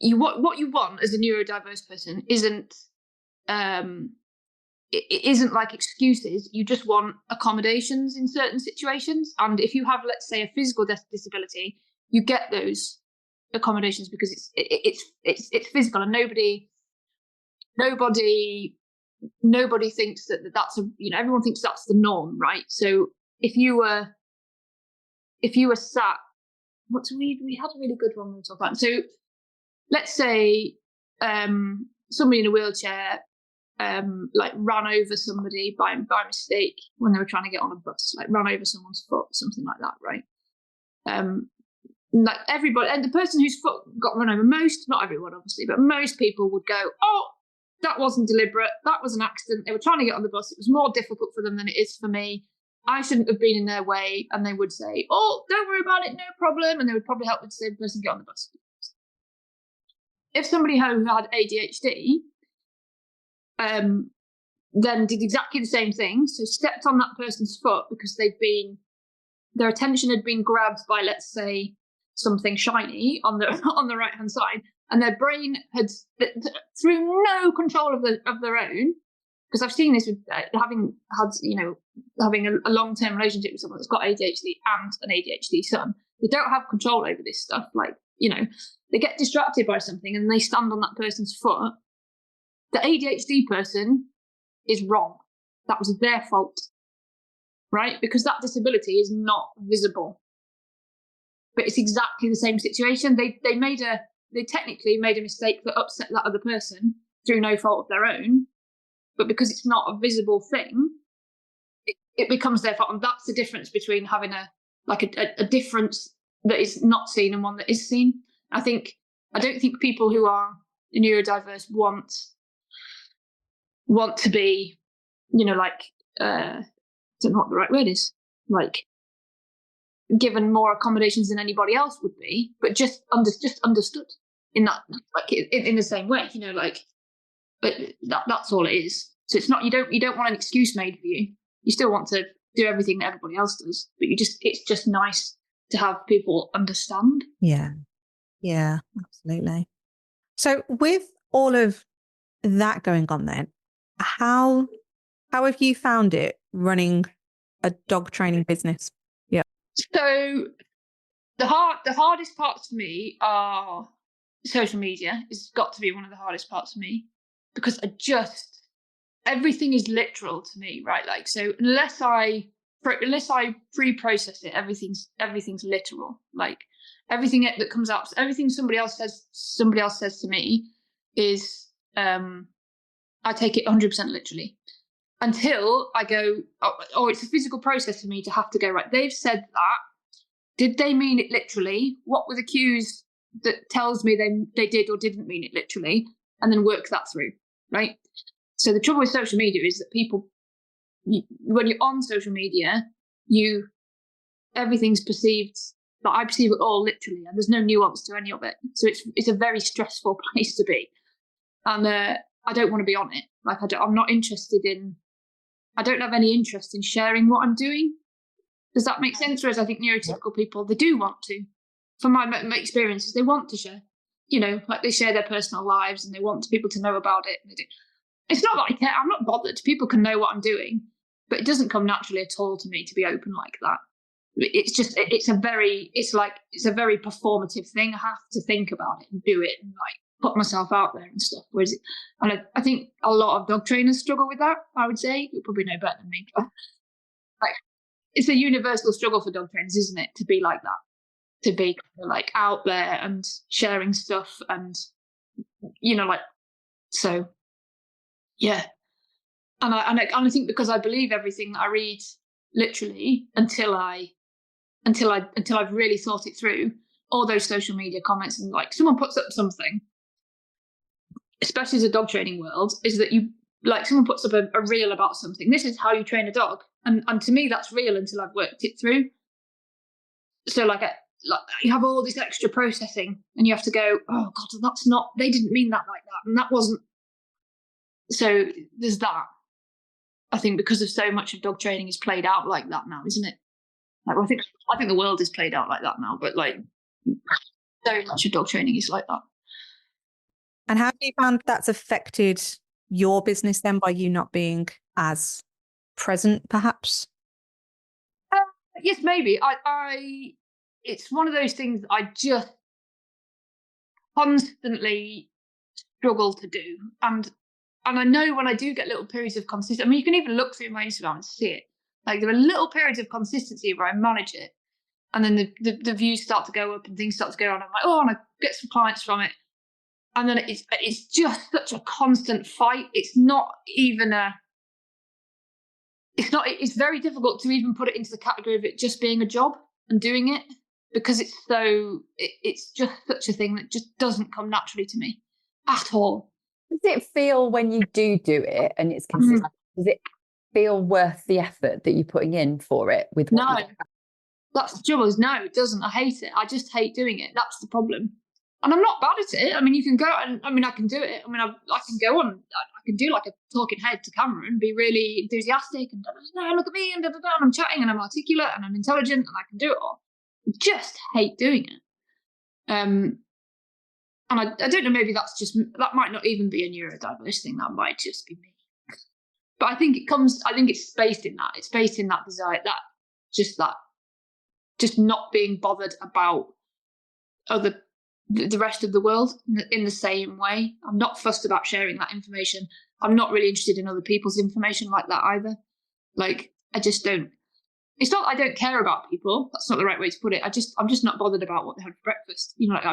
what you want as a neurodiverse person isn't it isn't like excuses. You just want accommodations in certain situations, and if you have, let's say, a physical disability, you get those accommodations because it's physical, and nobody thinks that's a, everyone thinks that's the norm, right? So if you were sat, we had a really good one we were talking about. So let's say somebody in a wheelchair like ran over somebody by mistake when they were trying to get on a bus, like ran over someone's foot, something like that, right? Like everybody, and the person whose foot got run over, not everyone obviously, but most people would go, oh, that wasn't deliberate, that was an accident, they were trying to get on the bus, it was more difficult for them than it is for me, I shouldn't have been in their way. And they would say, oh, don't worry about it, no problem, and they would probably help the disabled person get on the bus. If somebody who had ADHD then did exactly the same thing, so stepped on that person's foot because their attention had been grabbed by, let's say, something shiny on the right hand side, and their brain had, through no control of their own, because I've seen this with having a long-term relationship with someone that's got ADHD and an ADHD son. They don't have control over this stuff. Like, they get distracted by something and they stand on that person's foot. The ADHD person is wrong. That was their fault, right? Because that disability is not visible. But it's exactly the same situation. They technically made a mistake that upset that other person through no fault of their own. But because it's not a visible thing, it becomes their fault. And that's the difference between having a difference that is not seen and one that is seen. I don't think people who are neurodiverse want to be, I don't know what the right word is, like given more accommodations than anybody else would be, but just understood in that, like in the same way, but that's all it is. So it's not, you don't want an excuse made for you. You still want to do everything that everybody else does, but it's just nice to have people understand. Yeah, absolutely. So with all of that going on then, how have you found it running a dog training business? Yeah. So the hardest parts for me are social media. It's got to be one of the hardest parts for me, because everything is literal to me, right? Like, so unless I pre-process it, everything's literal. Like everything that comes out, everything somebody else says to me is I take it 100% literally, until I go, oh, it's a physical process for me to have to go, right, they've said that. Did they mean it literally? What were the cues that tells me they did or didn't mean it literally, and then work that through, right? So the trouble with social media is that people, when you're on social media, everything's perceived, like I perceive it all literally, and there's no nuance to any of it. So it's a very stressful place to be, and I don't want to be on it. Like I'm not interested in. I don't have any interest in sharing what I'm doing. Does that make sense? Whereas I think neurotypical people, they do want to. From my experiences, they want to share. Like they share their personal lives and they want people to know about it. And they do. It's not that I care. I'm not bothered. People can know what I'm doing, but it doesn't come naturally at all to me to be open like that. It's a very performative thing. I have to think about it and do it and like put myself out there and stuff. And I think a lot of dog trainers struggle with that. I would say you'll probably know better than me. Like it's a universal struggle for dog trainers, isn't it? To be like that, to be like out there and sharing stuff and like so. Yeah, and I think because I believe everything that I read literally until I've really thought it through. All those social media comments and like someone puts up something, especially as a dog training world, is that you like someone puts up a reel about something. This is how you train a dog, and to me that's real until I've worked it through. So like you have all this extra processing, and you have to go, oh God, that's not. They didn't mean that like that, and that wasn't. So there's that. I think because of so much of dog training is played out like that now, isn't it? Like I think the world is played out like that now, but like so much of dog training is like that. And how have you found that's affected your business then by you not being as present, perhaps? Yes, maybe. It's one of those things I just constantly struggle to do, and I know when I do get little periods of consistency. I mean, you can even look through my Instagram and see it. Like there are little periods of consistency where I manage it, and then the views start to go up and things start to go on. I'm like, oh, and I get some clients from it, and then it's just such a constant fight. It's not even It's very difficult to even put it into the category of it just being a job and doing it, because it's just such a thing that just doesn't come naturally to me at all. Does it feel when you do it and it's consistent, does it feel worth the effort that you're putting in for it? No, that's the trouble. No, it doesn't. I hate it. I just hate doing it. That's the problem. And I'm not bad at it. I mean, you can go and I can do it. I mean, I can go on. I can do like a talking head to camera and be really enthusiastic and look at me and and I'm chatting and I'm articulate and I'm intelligent and I can do it all. I just hate doing it. And I don't know, maybe that might not even be a neurodiverse thing. That might just be me. But I think it's based in that. It's based in that desire, just not being bothered about the rest of the world in the same way. I'm not fussed about sharing that information. I'm not really interested in other people's information like that either. Like, I just don't. It's not that I don't care about people. That's not the right way to put it. I'm just not bothered about what they had for breakfast. Like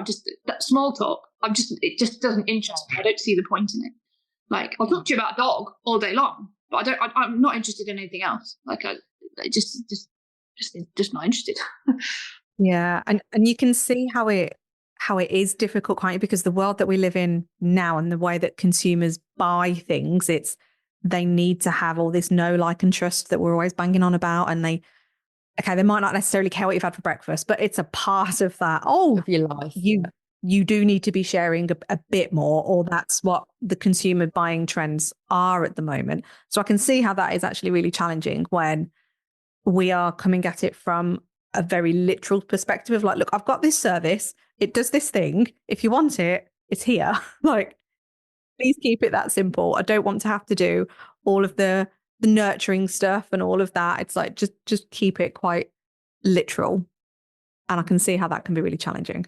that small talk. it just doesn't interest me. I don't see the point in it. Like, I'll talk to you about a dog all day long, but I'm not interested in anything else. Like, I just not interested. Yeah, and you can see how it is difficult, can't you? Because the world that we live in now and the way that consumers buy things, they need to have all this know, like, and trust that we're always banging on about, and they might not necessarily care what you've had for breakfast, but it's a part of that. Oh, of your life. You do need to be sharing a bit more, or that's what the consumer buying trends are at the moment. So I can see how that is actually really challenging when we are coming at it from a very literal perspective of like, look, I've got this service. It does this thing. If you want it, it's here. Like, please keep it that simple. I don't want to have to do all of the nurturing stuff and all of that. It's like, just keep it quite literal. And I can see how that can be really challenging.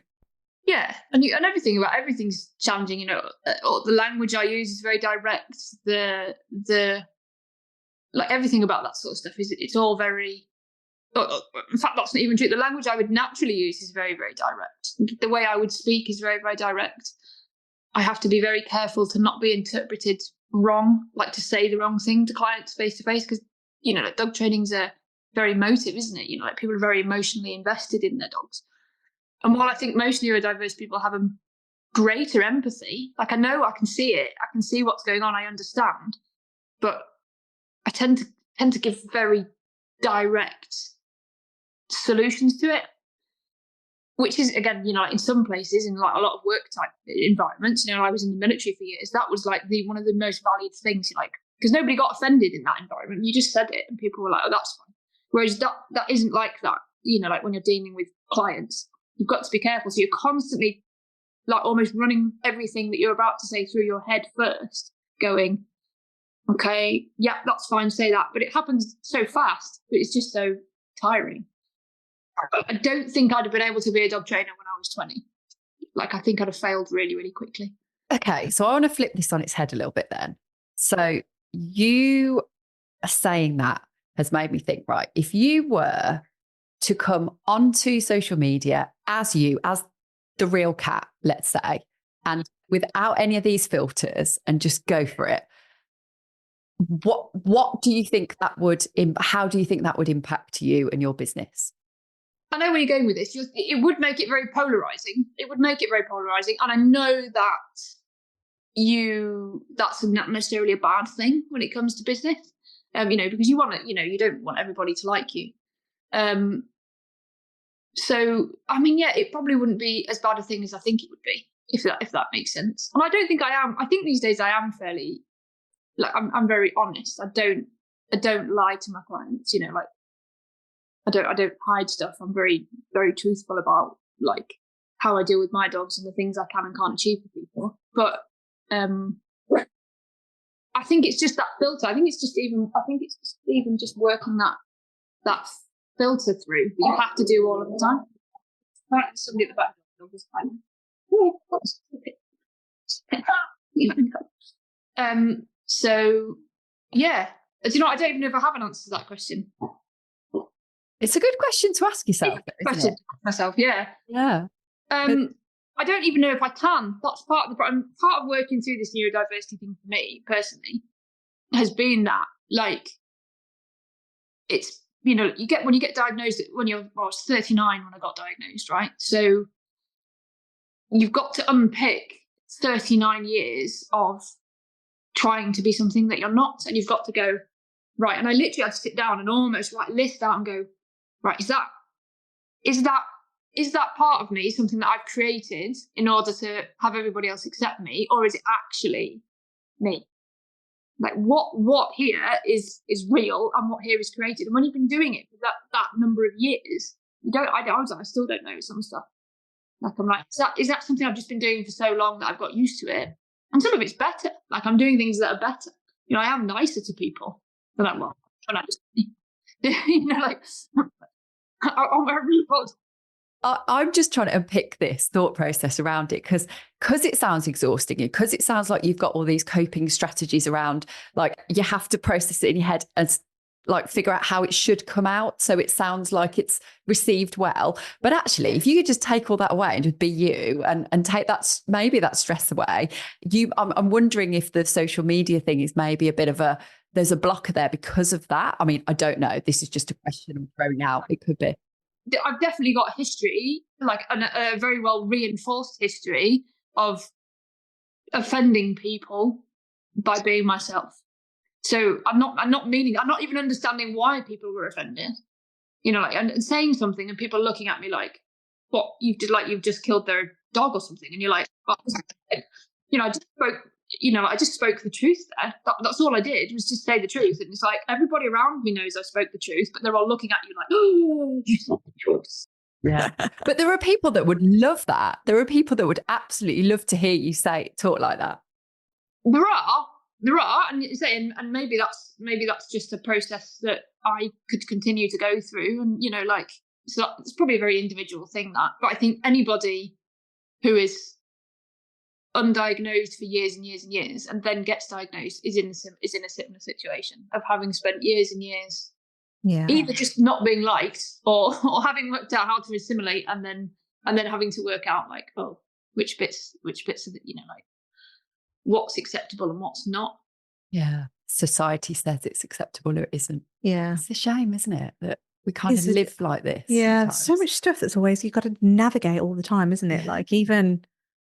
Yeah, and everything's challenging. The language I use is very direct. The like everything about that sort of stuff it's all very. In fact, that's not even true. The language I would naturally use is very, very direct. The way I would speak is very, very direct. I have to be very careful to not be interpreted wrong, like to say the wrong thing to clients face to face, because like dog training's very emotive, isn't it? Like people are very emotionally invested in their dogs. And while I think most neurodiverse people have a greater empathy, like I know I can see it, I can see what's going on, I understand, but I tend to give very direct solutions to it, which is, again, like in some places, in like a lot of work type environments, I was in the military for years, that was like one of the most valued things, like, because nobody got offended in that environment. You just said it and people were like, oh, that's fine. Whereas that isn't like that, like when you're dealing with clients, you've got to be careful. So you're constantly like almost running everything that you're about to say through your head first, going, okay, yeah, that's fine, say that. But it happens so fast, but it's just so tiring. I don't think I'd have been able to be a dog trainer when I was 20. Like, I think I'd have failed really, really quickly. Okay, so I want to flip this on its head a little bit then. So you are saying that has made me think, right, if you were to come onto social media as the real Cat, let's say, and without any of these filters and just go for it, what do you think that would, how do you think that would impact you and your business? I know where you're going with this. It would make it very polarizing. It would make it very polarizing. And I know that that's not necessarily a bad thing when it comes to business, because you want it, you don't want everybody to like you. So, I mean, yeah, it probably wouldn't be as bad a thing as I think it would be, if that makes sense. And I don't think I am. I think these days I am fairly, like, I'm very honest. I don't lie to my clients, like, I don't hide stuff. I'm very, very truthful about like how I deal with my dogs and the things I can and can't achieve for people. But I think it's just that filter. I think it's just even just working that filter through that you have to do all of the time. Right, somebody at the back of the dog. So yeah. Do you know, I don't even know if I have an answer to that question. It's a good question to ask yourself. Question to ask myself, yeah. Yeah. I don't even know if I can. That's part of working through this neurodiversity thing for me personally has been that, like, it's, when you get diagnosed when I was 39 when I got diagnosed, right? So you've got to unpick 39 years of trying to be something that you're not, and you've got to go, right, and I literally had to sit down and almost like list out and go, right, is that part of me something that I've created in order to have everybody else accept me, or is it actually me? Like, what here is real and what here is created? And when you've been doing it for that number of years, I still don't know some stuff. Like, I'm like, is that something I've just been doing for so long that I've got used to it? And some of it's better. Like, I'm doing things that are better. I am nicer to people than I was when I was, like, I'm just trying to unpick this thought process around it because it sounds exhausting, because it sounds like you've got all these coping strategies around, like, you have to process it in your head and like figure out how it should come out so it sounds like it's received well. But actually, if you could just take all that away and just be you and take that, maybe that stress away, I'm wondering if the social media thing is maybe a bit of there's a blocker there because of that. I mean, I don't know. This is just a question I'm throwing out. It could be. I've definitely got a history, like a very well reinforced history of offending people by being myself. So I'm not even understanding why people were offended, and saying something and people looking at me like, what, you've just killed their dog or something, and you're like, well, I just spoke the truth there. That's all I did, was just say the truth. And it's like, everybody around me knows I spoke the truth, but they're all looking at you like, oh, you said the truth. Yeah. But there are people that would love that. There are people that would absolutely love to hear you talk like that. There are, and maybe that's just a process that I could continue to go through. And, so it's probably a very individual thing, that. But I think anybody who is undiagnosed for years and years and years and then gets diagnosed is in a similar situation of having spent years and years either just not being liked or having worked out how to assimilate and then having to work out, like, oh, which bits of it, like, what's acceptable and what's not. Yeah. Society says it's acceptable or it isn't. Yeah. It's a shame, isn't it? That We kind of live like this. Yeah, sometimes. so much stuff that's always, you've got to navigate all the time, isn't it? Like even...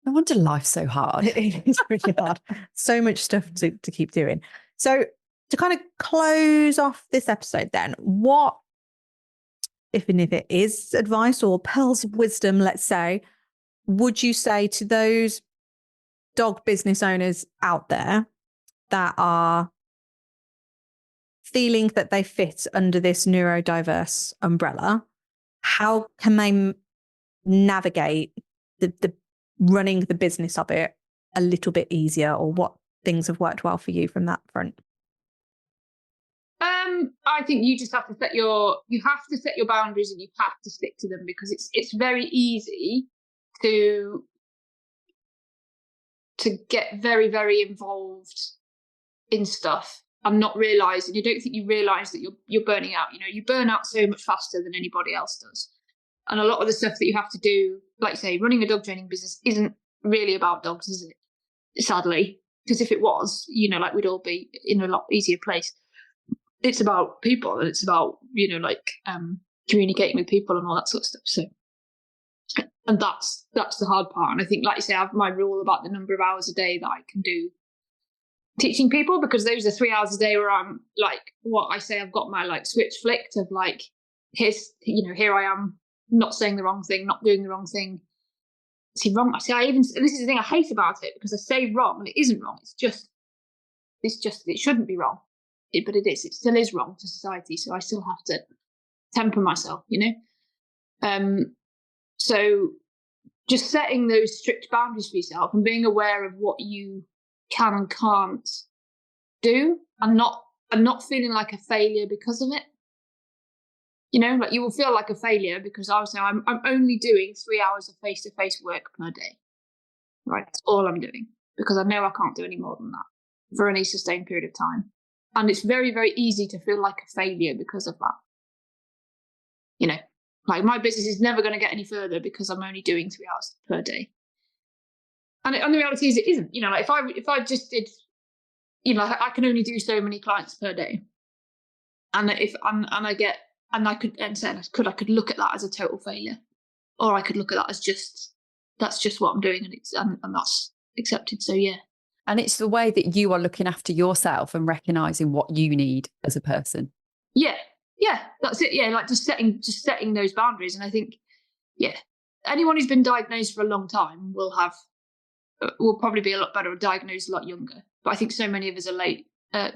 No wonder life's so hard. It is really hard. So much stuff to keep doing. So to kind of close off this episode then, what, if it is advice or pearls of wisdom, let's say, would you say to those dog business owners out there that are feeling that they fit under this neurodiverse umbrella? How can they navigate the running the business of it a little bit easier, or what things have worked well for you from that front? I think you just have to set your boundaries, and you have to stick to them, because it's very easy to get very, very involved in stuff and not realise, and you don't think you realise that you're burning out. You know, you burn out so much faster than anybody else does. And a lot of the stuff that you have to do, like you say, running a dog training business isn't really about dogs, is it? Sadly, because if it was, you know, like we'd all be in a lot easier place. It's about people, and it's about, you know, like communicating with people and all that sort of stuff. So, and that's the hard part. And I think, like you say, I have my rule about the number of hours a day that I can do teaching people, because those are 3 hours a day where I'm like, what I say, I've got my like switch flicked of like, here I am, not saying the wrong thing, not doing the wrong thing. See, wrong. This is the thing I hate about it, because I say wrong and it isn't wrong. It's just it shouldn't be wrong, but it is. It still is wrong to society. So I still have to temper myself, you know. So just setting those strict boundaries for yourself and being aware of what you can and can't do, and not feeling like a failure because of it. You know, like you will feel like a failure because obviously I'm only doing 3 hours of face-to-face work per day. Right, that's all I'm doing, because I know I can't do any more than that for any sustained period of time. And it's very, very easy to feel like a failure because of that. You know, like my business is never going to get any further because I'm only doing 3 hours per day. And the reality is, it isn't. You know, like if I just did, you know, I can only do so many clients per day, and I could look at that as a total failure, or I could look at that as that's just what I'm doing, and that's accepted. So yeah. And it's the way that you are looking after yourself and recognizing what you need as a person. Yeah, that's it. Yeah, like just setting those boundaries. And I think, yeah, anyone who's been diagnosed for a long time will probably be a lot better, or diagnosed a lot younger. But I think so many of us are late,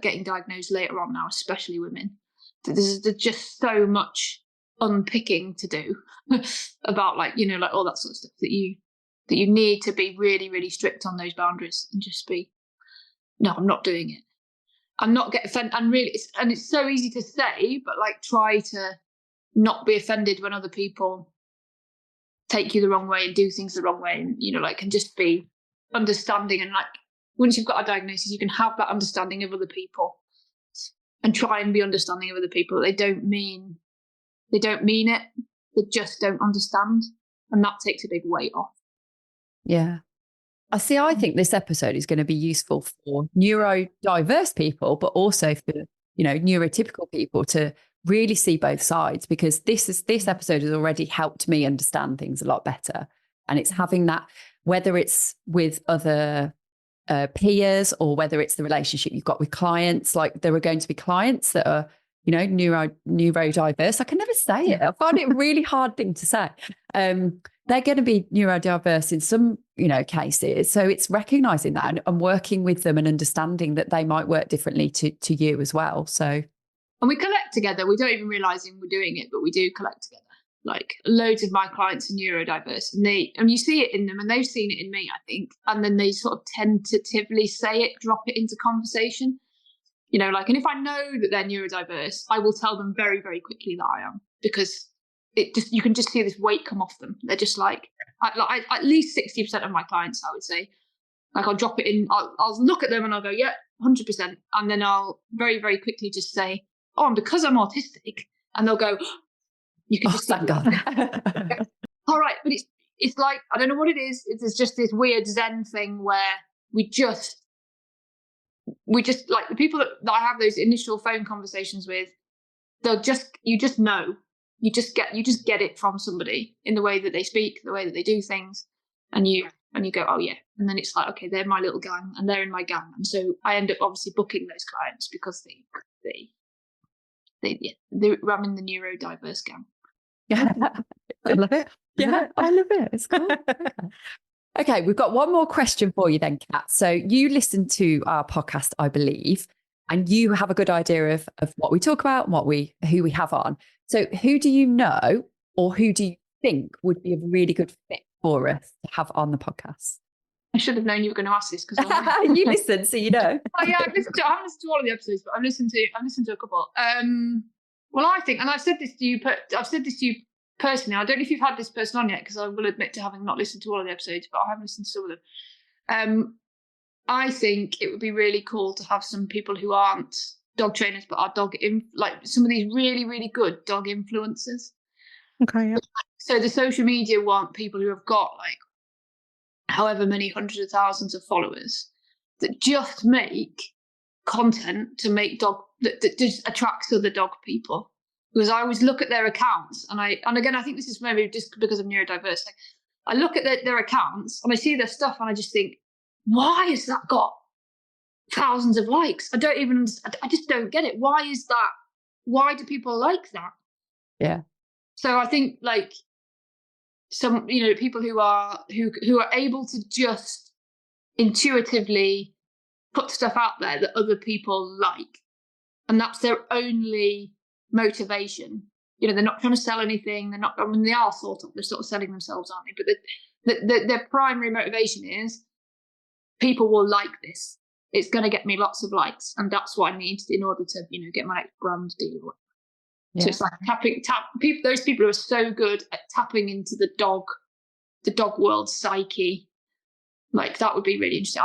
getting diagnosed later on now, especially women. There's just so much unpicking to do about, like, you know, like all that sort of stuff that you need to be really, really strict on those boundaries and just be, no, I'm not doing it. And not get offended. And really, it's so easy to say, but like try to not be offended when other people take you the wrong way and do things the wrong way, and, you know, like, and just be understanding. And like, once you've got a diagnosis, you can have that understanding of other people and try and be understanding of other people. They don't mean it. They just don't understand. And that takes a big weight off. Yeah. I think this episode is going to be useful for neurodiverse people, but also for, you know, neurotypical people to really see both sides, because this episode has already helped me understand things a lot better. And it's having that, whether it's with other peers or whether it's the relationship you've got with clients. Like, there are going to be clients that are, you know, neurodiverse. I can never say it. I find it a really hard thing to say. They're going to be neurodiverse in some, you know, cases. So it's recognizing that and working with them and understanding that they might work differently to you as well. So, and we collect together. We don't even realize we're doing it, but we do collect together. Like, loads of my clients are neurodiverse, and you see it in them, and they've seen it in me, I think. And then they sort of tentatively say it, drop it into conversation. You know, like, and if I know that they're neurodiverse, I will tell them very, very quickly that I am, because you can just see this weight come off them. They're just like at least 60% of my clients, I would say, like, I'll drop it in, I'll look at them and I'll go, yeah, 100%. And then I'll very, very quickly just say, oh, and because I'm autistic, and they'll go, you can just thank God. All right. But it's like, I don't know what it is. It's just this weird Zen thing where we just like the people that I have those initial phone conversations with, you just know, You just get it from somebody in the way that they speak, the way that they do things, and you go, oh yeah, and then it's like, okay, they're my little gang, and they're in my gang, and so I end up obviously booking those clients because I'm in the neurodiverse gang. Yeah, I love it. Yeah, I love it. It's cool. Okay, we've got one more question for you then, Kat. So you listen to our podcast, I believe, and you have a good idea of what we talk about and who we have on. So who do you know, or who do you think would be a really good fit for us to have on the podcast? I should have known you were going to ask this because you listen, so you know. Oh yeah, I haven't listened to all of the episodes, but I've listened to a couple. Well, I think, and I've said this to you personally. I don't know if you've had this person on yet, because I will admit to having not listened to all of the episodes, but I have listened to some of them. I think it would be really cool to have some people who aren't dog trainers, but are like some of these really, really good dog influencers. Okay, yeah. So the social media want people who have got like however many hundreds of thousands of followers that just make content to make that just attracts other dog people. Because I always look at their accounts, and again, I think this is maybe just because I'm neurodiverse. Like, I look at their accounts and I see their stuff, and I just think, why has that got thousands of likes? I just don't get it. Why is that? Why do people like that? Yeah. So I think like some, people who are able to just intuitively put stuff out there that other people like, and that's their only motivation. They're not trying to sell anything. They're not. I mean, they are sort of. They're sort of selling themselves, aren't they? But their primary motivation is people will like this. It's going to get me lots of likes, and that's what I need in order to, get my next brand deal. Yeah. So it's like those people who are so good at tapping into the dog world psyche. Like, that would be really interesting.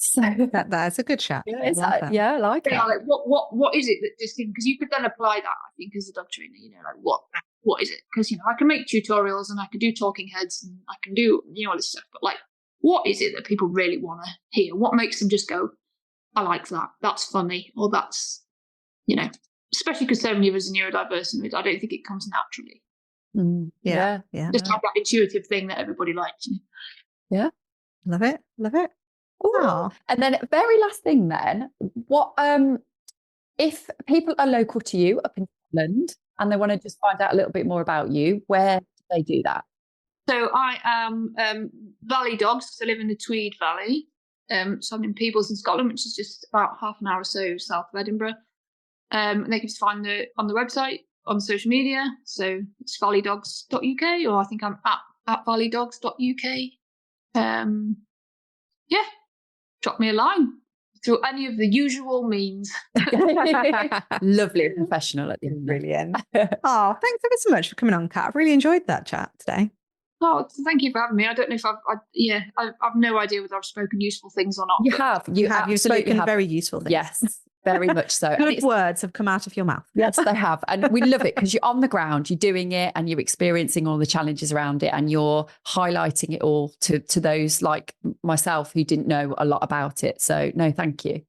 So that's a good chat. Yeah, I like it. Like, what is it that this thing? Because you could then apply that, I think, as a dog trainer. Like what is it? Because I can make tutorials and I can do talking heads and I can do all this stuff. But like, what is it that people really want to hear? What makes them just go, I like that. That's funny, or that's especially because so many of us are neurodiverse, and I don't think it comes naturally. Yeah. Just have that intuitive thing that everybody likes. Yeah, love it. Oh. And then very last thing then, what if people are local to you up in Scotland and they want to just find out a little bit more about you, where do they do that? So I am Valley Dogs, because I live in the Tweed Valley. So I'm in Peebles in Scotland, which is just about half an hour or so south of Edinburgh. And they can just find on the website, on social media. So it's valleydogs.uk, or I think I'm at valleydogs.uk. Yeah. Drop me a line through any of the usual means. Lovely and professional at the end. Brilliant. Oh, thanks ever so much for coming on, Kat. I've really enjoyed that chat today. Oh, thank you for having me. I don't know if I've no idea whether I've spoken useful things or not. You have. You've spoken very useful things. Yes, very much so. Good words have come out of your mouth. Yes, they have. And we love it because you're on the ground, you're doing it, and you're experiencing all the challenges around it, and you're highlighting it all to those like myself who didn't know a lot about it. So no, thank you.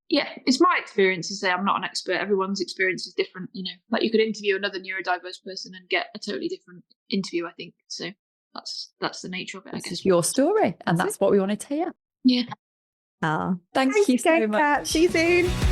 Yeah, it's my experience to say I'm not an expert. Everyone's experience is different, like you could interview another neurodiverse person and get a totally different interview, I think. So that's the nature of it, I guess. It's your story, and that's what we wanted to hear. Yeah. Oh, thank you so much. Kat. See you soon.